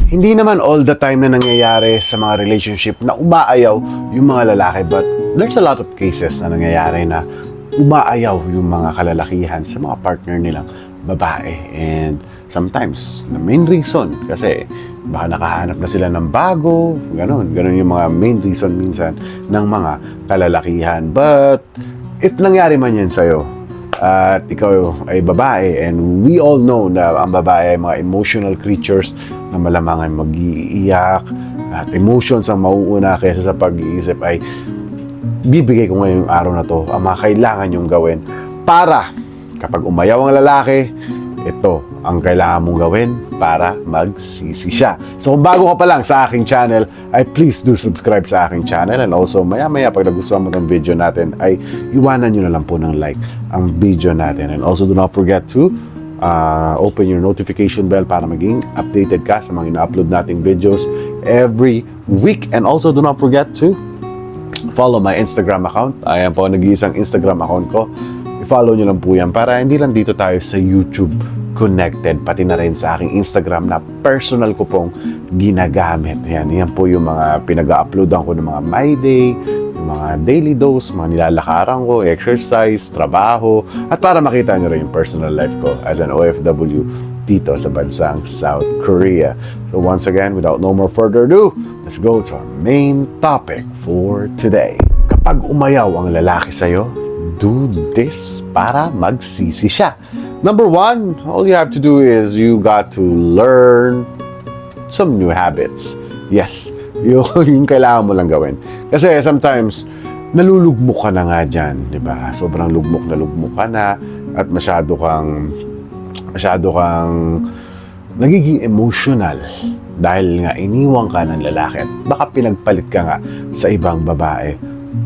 Hindi naman all the time na nangyayari sa mga relationship na umaayaw yung mga lalaki, but there's a lot of cases na nangyayari na umaayaw yung mga kalalakihan sa mga partner nilang babae. And sometimes, the main reason, kasi baka nakahanap na sila ng bago, ganun yung mga main reason minsan ng mga kalalakihan. But if nangyari man yan sa'yo, at ikaw ay babae, and we all know na ang babae ay mga emotional creatures na malamang ay mag-iiyak at emotions ang mauuna kaysa sa pag-iisip, ay bibigay ko ngayong araw na to ang mga kailangan yung gawin para kapag umayaw ang lalaki, ito ang kailangan mong gawin para magsisi siya. So kung bago ka pa lang sa aking channel, ay please do subscribe sa aking channel, and also maya-maya pag nagustuhan mo ng video natin ay iwanan nyo na lang po ng like ang video natin. And also do not forget to open your notification bell para maging updated ka sa mga ina-upload nating videos every week. And also do not forget to follow my Instagram account. Ayan po, nag-iisang Instagram account ko. I-follow nyo lang po yan para hindi lang dito tayo sa YouTube connected, pati na rin sa aking Instagram na personal ko pong ginagamit. Yan po yung mga pinag-uploadan ko ng mga my day, yung mga daily dose, mga nilalakaran ko, exercise, trabaho, at para makita nyo rin yung personal life ko as an OFW dito sa bansang South Korea. So once again, without no more further ado, let's go to our main topic for today. Kapag umayaw ang lalaki sa'yo, do this para magsisi siya. Number one, all you have to do is you got to learn some new habits. Yes, yung kailangan mo lang gawin. Kasi sometimes, nalulugmok ka na nga dyan, di ba? Sobrang lugmok ka na at masyado kang nagiging emotional dahil nga iniwan ka ng lalaki at baka pinagpalit ka nga sa ibang babae.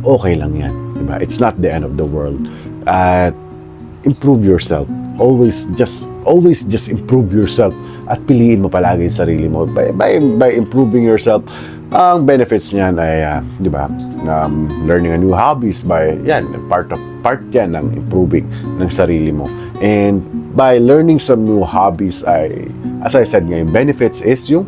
Okay lang yan, di ba? It's not the end of the world. At improve yourself. Always just improve yourself at piliin mo palagi yung sarili mo. By improving yourself, ang benefits niyan ay, di ba, learning a new hobbies, part yan ng improving ng sarili mo. And by learning some new hobbies ay, as I said nga, yung benefits is yung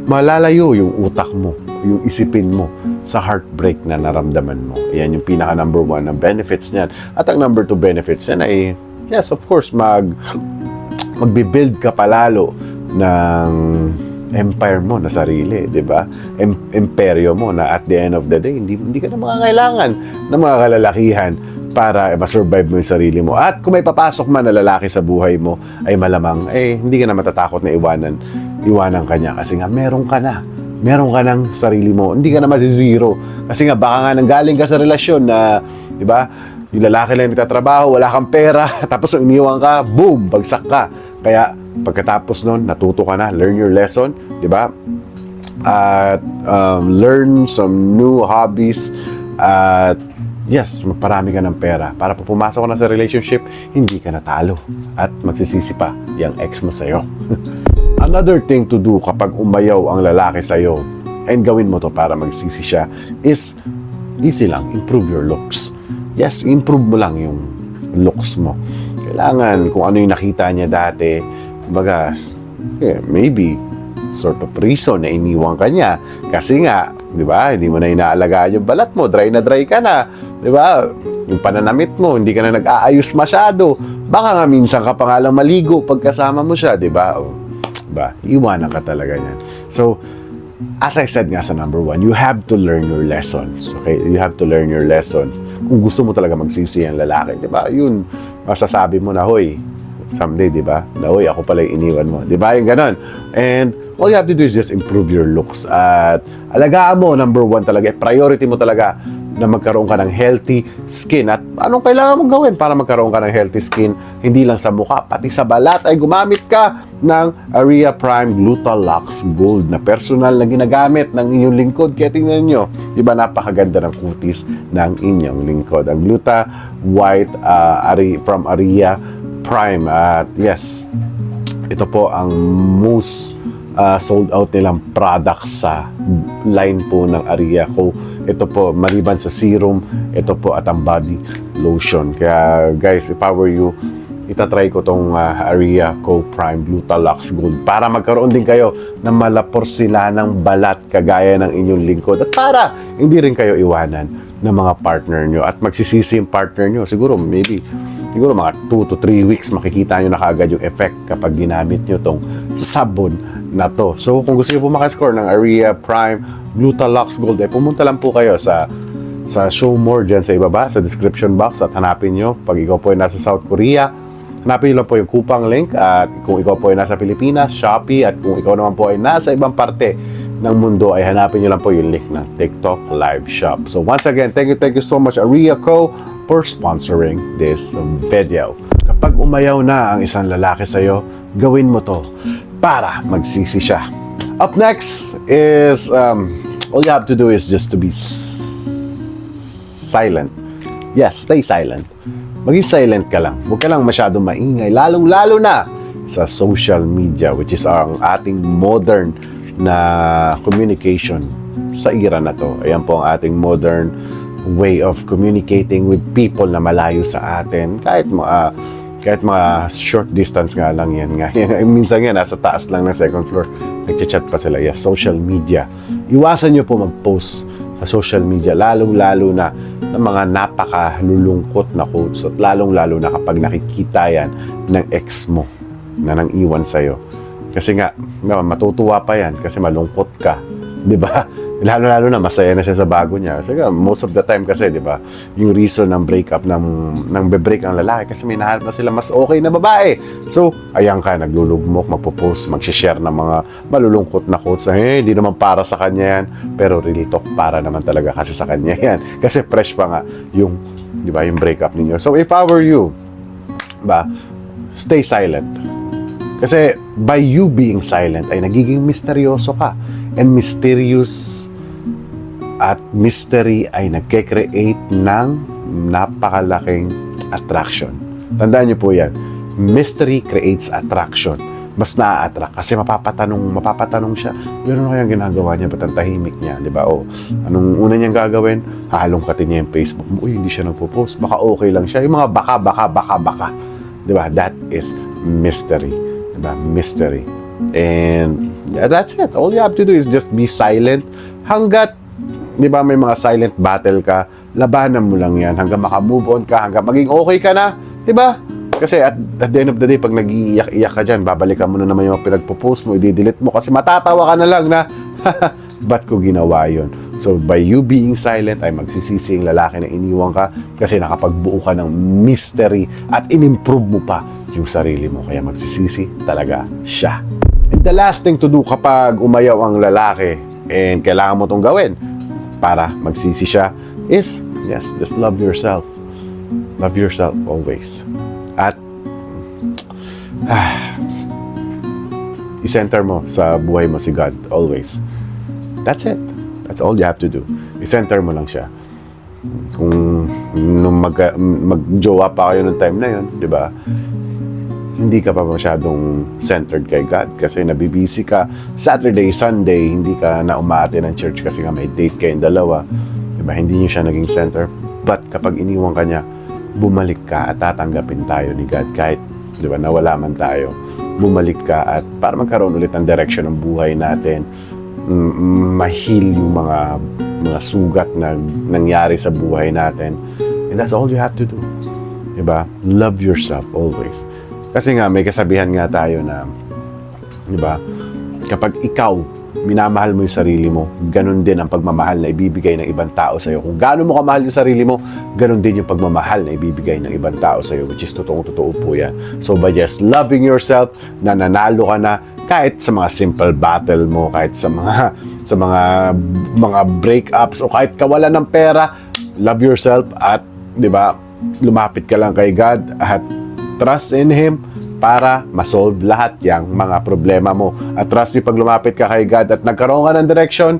malalayo yung utak mo, yung isipin mo sa heartbreak na naramdaman mo. Yan yung pinaka number one na benefits niyan. At ang number two benefits niyan ay, yes, of course, magbibuild ka palalo ng empire mo na sarili, di ba? Imperyo mo na at the end of the day, hindi ka na makakailangan ng mga kalalakihan para masurvive mo yung sarili mo. At kung may papasok man na lalaki sa buhay mo, ay malamang, hindi ka na matatakot na iwanan ka niya. Kasi nga, meron ka ng sarili mo. Hindi ka na masizero. Kasi nga, baka nga nanggaling ka sa relasyon na, di ba, yung lalaki lang nagtatrabaho, wala kang pera, tapos iniwan ka, boom, bagsak ka. Kaya, pagkatapos nun, natuto ka na, learn your lesson, di ba? At learn some new hobbies, at yes, magparami ka ng pera para pag pumasok ka na sa relationship, hindi ka natalo at magsisisi pa yung ex mo sa'yo. Another thing to do kapag umayaw ang lalaki sa'yo, and gawin mo to para magsisi siya, is easy lang, improve your looks. Yes, improve mo lang yung looks mo. Kailangan kung ano yung nakita niya dati, kumbaga, maybe sort of reason na iniwan ka niya kasi nga, di ba, hindi mo na inaalagaan yung balat mo, dry na dry ka na, di ba, yung pananamit mo, hindi ka na nag-aayos masyado, baka nga minsan ka pa nga lang maligo pagkasama mo siya, di ba, iwanan ka talaga niyan. So, as I said nga sa number one, you have to learn your lessons, okay? You have to learn your lessons. Kung gusto mo talaga magsisi ang lalaki, di ba, yun, masasabi mo na, hoy, someday, di ba, na, hoy, ako pala yung iniwan mo, di ba, yung ganon. And all you have to do is just improve your looks. At alagaan mo, number one talaga, priority mo talaga na magkaroon ka ng healthy skin. At anong kailangan mong gawin para magkaroon ka ng healthy skin? Hindi lang sa mukha, pati sa balat ay gumamit ka ng Aria Prime Glutalux Gold na personal na ginagamit ng inyong lingkod. Kaya tingnan nyo, di ba, napakaganda ng kutis ng inyong lingkod. Ang Gluta White from Aria Prime. At yes, ito po ang most sold out nilang products sa line po ng Aria ko. Ito po, maliban sa serum, ito po at ang body lotion. Kaya guys, if I were you, itatry ko tong Aria Co Prime Glutalux Gold para magkaroon din kayo ng malaporsilanang balat kagaya ng inyong lingkod at para hindi rin kayo iwanan ng mga partner nyo at magsisisi yung partner nyo. Siguro mga 2 to 3 weeks makikita nyo na kaagad yung effect kapag ginamit nyo tong sabon na to. So kung gusto nyo po makascore ng Aria Prime Glutalux Gold, pumunta lang po kayo sa Show More dyan sa ibaba, sa description box at hanapin nyo. Pag ikaw po ay nasa South Korea, hanapin nyo lang po yung Coupang link at kung ikaw po ay nasa Pilipinas, Shopee, at kung ikaw naman po ay nasa ibang parte ng mundo ay hanapin nyo lang po yung link ng TikTok Live Shop. So once again, thank you so much Aria Co for sponsoring this video. Kapag umayaw na ang isang lalaki sa'yo, gawin mo to para magsisi siya. Up next is, all you have to do is just to be silent. Yes, stay silent. Maging silent ka lang. Huwag ka lang masyadong maingay. Lalong-lalo na sa social media, which is ang ating modern na communication sa era na to. Ayan po ang ating modern way of communicating with people na malayo sa atin. Kahit mga short distance nga lang yan. Minsan nga, nasa taas lang ng second floor. Nagchat pa sila. Yes, social media. Iwasan nyo po mag-post sa social media. Lalong-lalo na ng mga napakalulungkot na quotes at lalong-lalo na kapag nakikita yan ng ex mo na nang iwan sa'yo. Kasi nga, matutuwa pa yan kasi malungkot ka. Di ba? Lalo-lalo na masaya na siya sa bago niya. Kasi most of the time kasi, di ba, yung reason ng breakup ng be-break ang lalaki kasi may nahanap na sila mas okay na babae. So, ayan ka, naglulugmok, magpo-post, mag-share ng mga malulungkot na quotes na, hindi naman para sa kanya yan. Pero really talk, para naman talaga kasi sa kanya yan. Kasi fresh pa nga yung, di ba, yung breakup ninyo. So, if I were you, ba, stay silent. Kasi by you being silent ay nagiging misteryoso ka. And mysterious at mystery ay nagke-create ng napakalaking attraction. Tandaan niyo po yan. Mystery creates attraction. Mas na-attract kasi mapapatanong siya. Ano kayang ginagawa niya? Ba't ang tahimik niya? Di ba? O, anong una niyang gagawin? Halongkatin niya yung Facebook mo. Uy, hindi siya nagpo-post. Baka okay lang siya. Yung mga baka. Di ba? That is mystery. Diba? Mystery. And that's it. All you have to do is just be silent hanggat, di ba, may mga silent battle ka, labanan mo lang yan hanggang maka-move on ka, hanggang maging okay ka na, di ba? Kasi at the end of the day, pag nag-iiyak-iyak ka dyan, babalikan mo na naman yung pinagpo-post mo, i-delete mo kasi matatawa ka na lang na, ba't ko ginawa yun? So, by you being silent, ay magsisisi yung lalaki na iniwan ka kasi nakapagbuo ka ng mystery at in-improve mo pa yung sarili mo. Kaya magsisisi talaga siya. And the last thing to do kapag umayaw ang lalaki and kailangan mo itong gawin para magsisi siya is, yes, just love yourself. Love yourself always. At i-center mo sa buhay mo si God always. That's it. That's all you have to do. I-center mo lang siya. Kung nung mag-jowa pa kayo ng time na yun, di ba? Hindi ka pa masyadong centered kay God kasi nabibisi ka Saturday, Sunday, hindi ka na umaate ng church kasi nga may date kayong dalawa. Di ba? Hindi niyo siya naging center. But kapag iniwan ka niya, bumalik ka at tatanggapin tayo ni God kahit, di ba, nawala man tayo. Bumalik ka at para magkaroon ulit ng direction ng buhay natin. Ma-heal yung mga sugat na nangyari sa buhay natin. And that's all you have to do. Diba? Love yourself always. Kasi nga, may kasabihan nga tayo na, diba, kapag ikaw minamahal mo yung sarili mo, ganun din ang pagmamahal na ibibigay ng ibang tao sa'yo. Kung gaano mo kamahal yung sarili mo, ganun din yung pagmamahal na ibibigay ng ibang tao sa'yo, which is totoong-totoo po yan. So by just loving yourself, nananalo ka na kahit sa mga simple battle mo, kahit sa mga breakups o kahit kawalan ng pera, love yourself at, 'di ba, lumapit ka lang kay God at trust in Him para ma-solve lahat yang mga problema mo. At trust me, pag lumapit ka kay God at nagkaroon ka ng direction,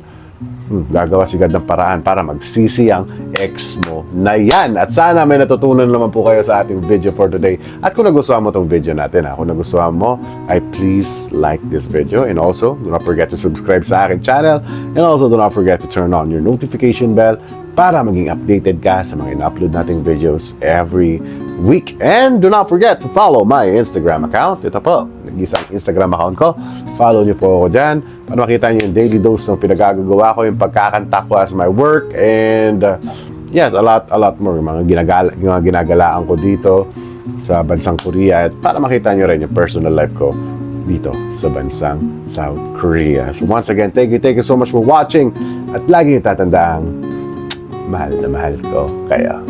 gagawa si God ng paraan para magsisi ang ex mo na yan. At sana may natutunan naman po kayo sa ating video for today. At kung nagustuhan mo itong video natin, kung nagustuhan mo, ay please like this video. And also, do not forget to subscribe sa aking channel. And also, do not forget to turn on your notification bell para maging updated ka sa mga in-upload nating videos every week. And do not forget to follow my Instagram account. Ito po, nag-isang Instagram account ko. Follow niyo po ako dyan para makita niyo yung daily dose ng pinagagagawa ko, yung pagkakanta ko as my work, and yes, a lot more. Yung mga ginagalaan ko dito sa bansang Korea, at para makita niyo rin yung personal life ko dito sa bansang South Korea. So once again, thank you so much for watching, at lagi niyo tatandaan, mahal na mahal ko kayo.